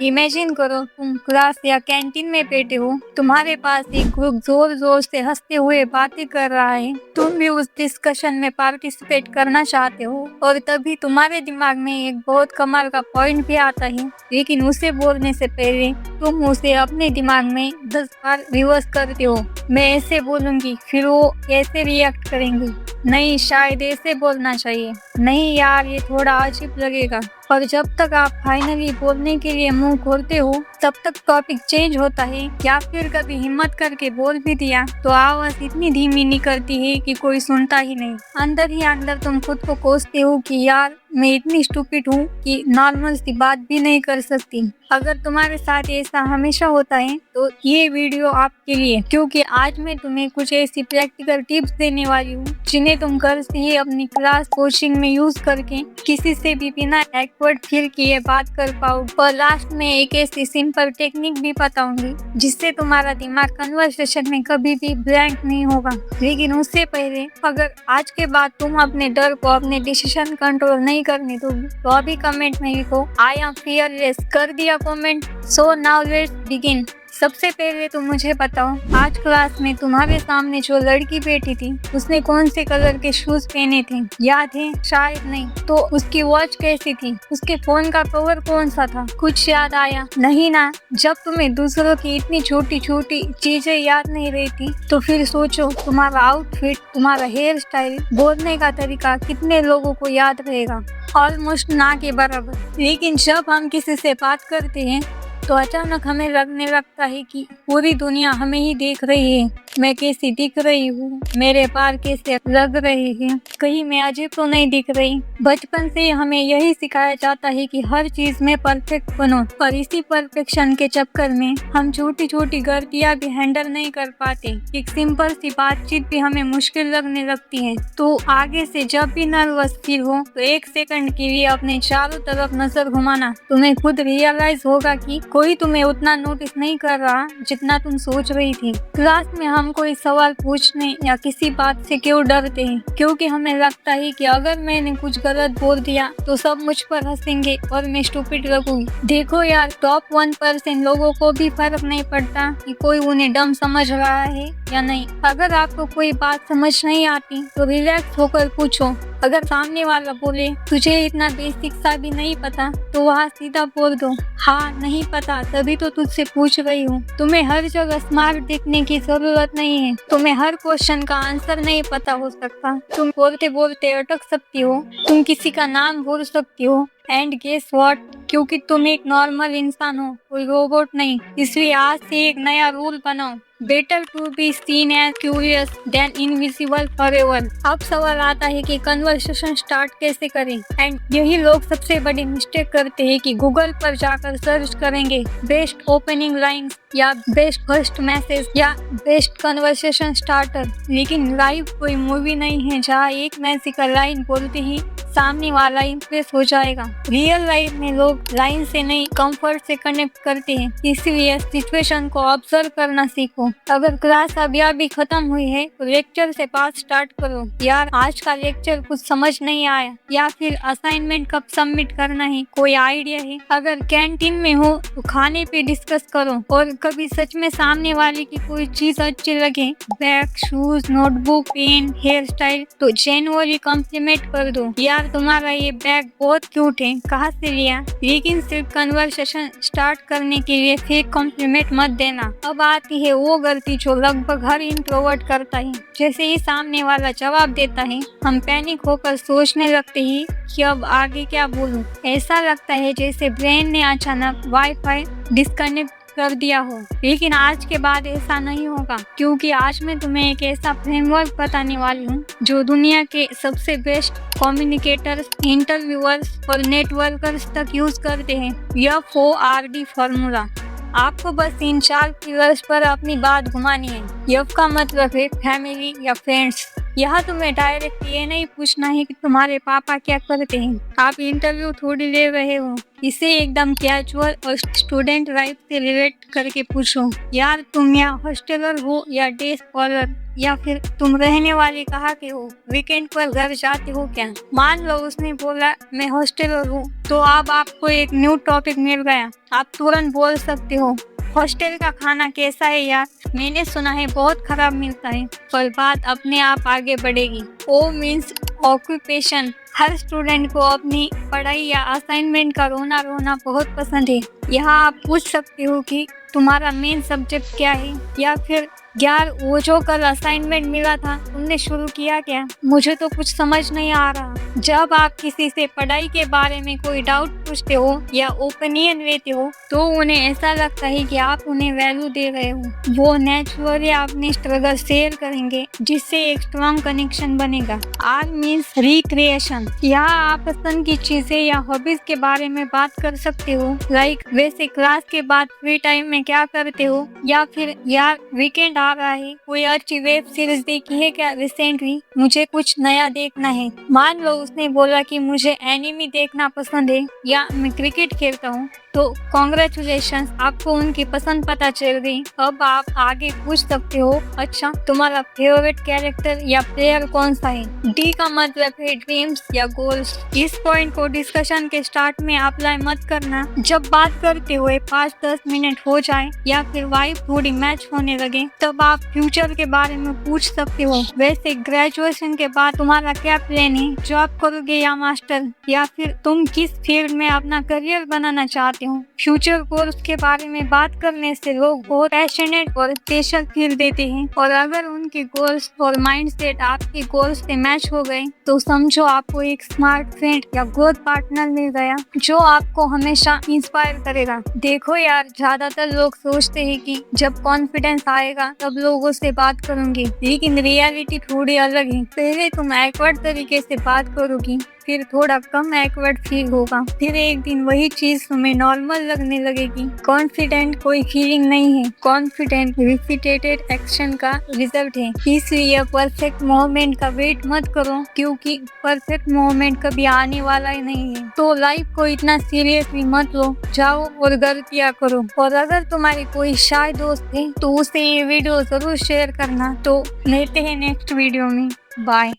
Imagine करो तुम class या कैंटीन में बैठे हो, तुम्हारे पास एक ग्रुप जोर जोर से हंसते हुए बातें कर रहा है, तुम भी उस डिस्कशन में पार्टिसिपेट करना चाहते हो और तभी तुम्हारे दिमाग में एक बहुत कमाल का पॉइंट भी आता है, लेकिन उसे बोलने से पहले तुम उसे अपने दिमाग में 10 बार रिवर्स करते हो। मैं ऐसे बोलूंगी, फिर वो कैसे रिएक्ट करेंगे? नहीं, शायद ऐसे बोलना चाहिए। नहीं यार, ये थोड़ा अजीब लगेगा। और जब तक आप फाइनली बोलने के लिए मुंह खोलते हो तब तक टॉपिक चेंज होता है, या फिर कभी हिम्मत करके बोल भी दिया तो आवाज इतनी धीमी निकलती है कि कोई सुनता ही नहीं। अंदर ही अंदर तुम खुद को कोसते हो कि यार मैं इतनी स्टूपिड हूँ कि नॉर्मल सी बात भी नहीं कर सकती। अगर तुम्हारे साथ ऐसा हमेशा होता है तो ये वीडियो आपके लिए, क्योंकि आज मैं तुम्हें कुछ ऐसी प्रैक्टिकल टिप्स देने वाली हूँ जिन्हें तुम घर से ही अपनी क्लास कोचिंग में यूज करके किसी से भी बिना एक्वर्ड फील किए बात कर पाओ। और लास्ट में एक ऐसी सिंपल टेक्निक भी बताऊंगी जिससे तुम्हारा दिमाग कन्वर्सेशन में कभी भी ब्लैंक नहीं होगा। लेकिन उससे पहले, अगर आज के बाद तुम अपने डर को अपने डिसीजन कंट्रोल नहीं करने दोगे तो अभी कमेंट में लिखो आई एम फियरलेस। कर दिया comment? So now let's begin. सबसे पहले तुम मुझे बताओ, आज क्लास में तुम्हारे सामने जो लड़की बैठी थी उसने कौन से कलर के शूज पहने थे? याद है? शायद नहीं। तो उसकी वॉच कैसी थी? उसके फोन का कवर कौन सा था? कुछ याद आया? नहीं ना। जब तुम्हें दूसरों की इतनी छोटी छोटी चीजें याद नहीं रहती तो फिर सोचो तुम्हारा आउटफिट, तुम्हारा हेयर स्टाइल, बोलने का तरीका कितने लोगों को याद रहेगा? ऑलमोस्ट ना के बराबर। लेकिन जब हम किसी से बात करते हैं तो अचानक हमें लगने लगता है कि पूरी दुनिया हमें ही देख रही है। मैं कैसी दिख रही हूँ, मेरे बाल कैसे लग रहे हैं, कहीं मैं अजीब तो नहीं दिख रही। बचपन से हमें यही सिखाया जाता है कि हर चीज में परफेक्ट बनो, और इसी परफेक्शन के चक्कर में हम छोटी छोटी गलतियाँ भी हैंडल नहीं कर पाते। एक सिंपल सी बातचीत भी हमें मुश्किल लगने लगती है। तो आगे से जब भी नर्वस फील हो तो 1 सेकंड के लिए अपने चारों तरफ नजर घुमाना। तुम्हें खुद रियलाइज होगा कि कोई तुम्हें उतना नोटिस नहीं कर रहा जितना तुम सोच रही थी। क्लास में हम कोई सवाल पूछने या किसी बात से क्यों डरते हैं? क्योंकि हमें लगता है कि अगर मैंने कुछ गलत बोल दिया तो सब मुझ पर हंसेंगे और मैं स्टूपिड लगूंगी। देखो यार, टॉप 1% लोगों को भी फर्क नहीं पड़ता कि कोई उन्हें डम समझ रहा है या नहीं। अगर आपको कोई बात समझ नहीं आती तो रिलैक्स होकर पूछो। अगर सामने वाला बोले तुझे इतना बेसिक सा भी नहीं पता तो वहाँ सीधा बोल दो हाँ नहीं पता, तभी तो तुझसे पूछ रही हूँ। तुम्हें हर जगह स्मार्ट दिखने की जरूरत नहीं है। तुम्हें हर क्वेश्चन का आंसर नहीं पता हो सकता। तुम बोलते बोलते अटक सकती हो, तुम किसी का नाम भूल सकती हो। एंड गेस व्हाट, क्योंकि तुम एक नॉर्मल इंसान हो, कोई रोबोट नहीं। इसलिए आज से एक नया रूल बनाओ, better to be seen as curious than invisible forever. अब सवाल आता है कि कन्वर्सेशन स्टार्ट कैसे करें? एंड यही लोग सबसे बड़ी मिस्टेक करते हैं कि गूगल पर जाकर सर्च करेंगे बेस्ट ओपनिंग लाइन्स या बेस्ट फर्स्ट मैसेज या बेस्ट कन्वर्सेशन स्टार्टर। लेकिन लाइव कोई मूवी नहीं है जहाँ एक मैजिकल लाइन बोलते ही सामने वाला इम्प्रेस हो जाएगा। रियल लाइफ में लोग लाइन से नहीं, कंफर्ट से कनेक्ट करते हैं। इसलिए सिचुएशन को ऑब्जर्व करना सीखो। अगर क्लास अभी खत्म हुई है तो लेक्चर से बात स्टार्ट करो। यार आज का लेक्चर कुछ समझ नहीं आया, या फिर असाइनमेंट कब सबमिट करना है, कोई आइडिया है? अगर कैंटीन में हो तो खाने पे डिस्कस करो। और कभी सच में सामने वाले की कोई चीज अच्छी लगे, bag, shoes, notebook, pen, hair style, तो जेन्युइनली कॉम्प्लीमेंट कर दो। यार तुम्हारा ये बैग बहुत क्यूट है, कहाँ से लिया? लेकिन सिर्फ कन्वर्सेशन स्टार्ट करने के लिए फेक कॉम्प्लीमेंट मत देना। अब आती है वो गलती जो लगभग हर इंट्रोवर्ट करता है। जैसे ही सामने वाला जवाब देता है हम पैनिक होकर सोचने लगते हैं कि अब आगे क्या बोलूं। ऐसा लगता है जैसे ब्रेन ने अचानक वाईफाई डिस्कनेक्ट कर दिया हो। लेकिन आज के बाद ऐसा नहीं होगा, क्योंकि आज मैं तुम्हें एक ऐसा फ्रेमवर्क बताने वाली हूँ जो दुनिया के सबसे बेस्ट कम्युनिकेटर्स, इंटरव्यूअर्स और नेटवर्कर्स तक यूज करते हैं। FORD formula. आपको बस इन 4 पिलर्स पर अपनी बात घुमानी है। F का मतलब है फैमिली या फ्रेंड्स, यहाँ तुम्हें डायरेक्ट ये नहीं पूछना है कि तुम्हारे पापा क्या करते हैं। आप इंटरव्यू थोड़ी ले रहे हो। इसे एकदम कैजुअल और स्टूडेंट लाइफ से रिलेट करके पूछो। यार तुम यहाँ हॉस्टलर हो या डे स्कॉलर, या फिर तुम रहने वाले कहाँ के हो, वीकेंड पर घर जाते हो क्या। मान लो उसने बोला मैं हॉस्टलर हूँ, तो अब आपको एक न्यू टॉपिक मिल गया। आप तुरंत बोल सकते हो हॉस्टल का खाना कैसा है यार, मैंने सुना है बहुत खराब मिलता है। पर बात अपने आप आगे बढ़ेगी। O means occupation. हर स्टूडेंट को अपनी पढ़ाई या असाइनमेंट का रोना रोना बहुत पसंद है। यहाँ आप पूछ सकते हो कि तुम्हारा मेन सब्जेक्ट क्या है, या फिर यार वो जो कल असाइनमेंट मिला था तुमने शुरू किया क्या, मुझे तो कुछ समझ नहीं आ रहा। जब आप किसी से पढ़ाई के बारे में कोई डाउट पूछते हो या ओपिनियन लेते हो, तो उन्हें ऐसा लगता है कि आप उन्हें वैल्यू दे रहे हो। वो नेचुरली अपने स्ट्रगल शेयर करेंगे, जिससे एक स्ट्रॉन्ग कनेक्शन बनेगा। R means recreation. यहाँ आप पसंद की चीजें या हॉबीज के बारे में बात कर सकते हो। लाइक वैसे क्लास के बाद फ्री टाइम में क्या करते हो, या फिर यार वीकेंड आ रहा है, कोई अच्छी वेब सीरीज देखी है क्या रिसेंटली, मुझे कुछ नया देखना है। मान लो उसने बोला कि मुझे एनिमी देखना पसंद है या मैं क्रिकेट खेलता हूँ, तो कॉन्ग्रेचुलेशन, आपको उनकी पसंद पता चल गई। अब आप आगे पूछ सकते हो अच्छा तुम्हारा फेवरेट कैरेक्टर या प्लेयर कौन सा है। डी का मतलब है ड्रीम्स या गोल्स। इस पॉइंट को डिस्कशन के स्टार्ट में अप्लाई मत करना। जब बात करते हुए 5-10 मिनट हो जाए या फिर वाइब थोड़ी मैच होने लगे, तब आप फ्यूचर के बारे में पूछ सकते हो। वैसे ग्रेजुएशन के बाद तुम्हारा क्या प्लान है, जॉब करोगे या मास्टर, या फिर तुम किस फील्ड में अपना करियर बनाना चाहते हो। फ्यूचर गोल्स के बारे में बात करने से लोग बहुत पैशनेट और स्पेशल फील देते हैं, और अगर उनके गोल्स और माइंडसेट आपके गोल्स से मैच हो गए, तो समझो आपको एक स्मार्ट फ्रेंड या ग्रोथ पार्टनर मिल गया, जो आपको हमेशा इंस्पायर करेगा। देखो यार, ज्यादातर लोग सोचते हैं कि जब कॉन्फिडेंस आएगा तब लोगों से बात करूंगी, लेकिन रियलिटी थोड़ी अलग है। पहले तुम एक्वर्ड तरीके से बात करोगी, फिर थोड़ा कम एक्वर्ड फील होगा, फिर एक दिन वही चीज तुम्हें नॉर्मल लगने लगेगी। कॉन्फिडेंट कोई फीलिंग नहीं है, कॉन्फिडेंट रिपीटेड एक्शन का रिजल्ट है। इसलिए परफेक्ट मोमेंट का वेट मत करो, क्योंकि परफेक्ट मोमेंट कभी आने वाला ही नहीं है। तो लाइफ को इतना सीरियसली मत लो, जाओ और गलतियाँ करो। और अगर तुम्हारी कोई शाय दोस्त है तो उसे ये वीडियो जरूर शेयर करना। तो मिलते हैं नेक्स्ट वीडियो में। बाय।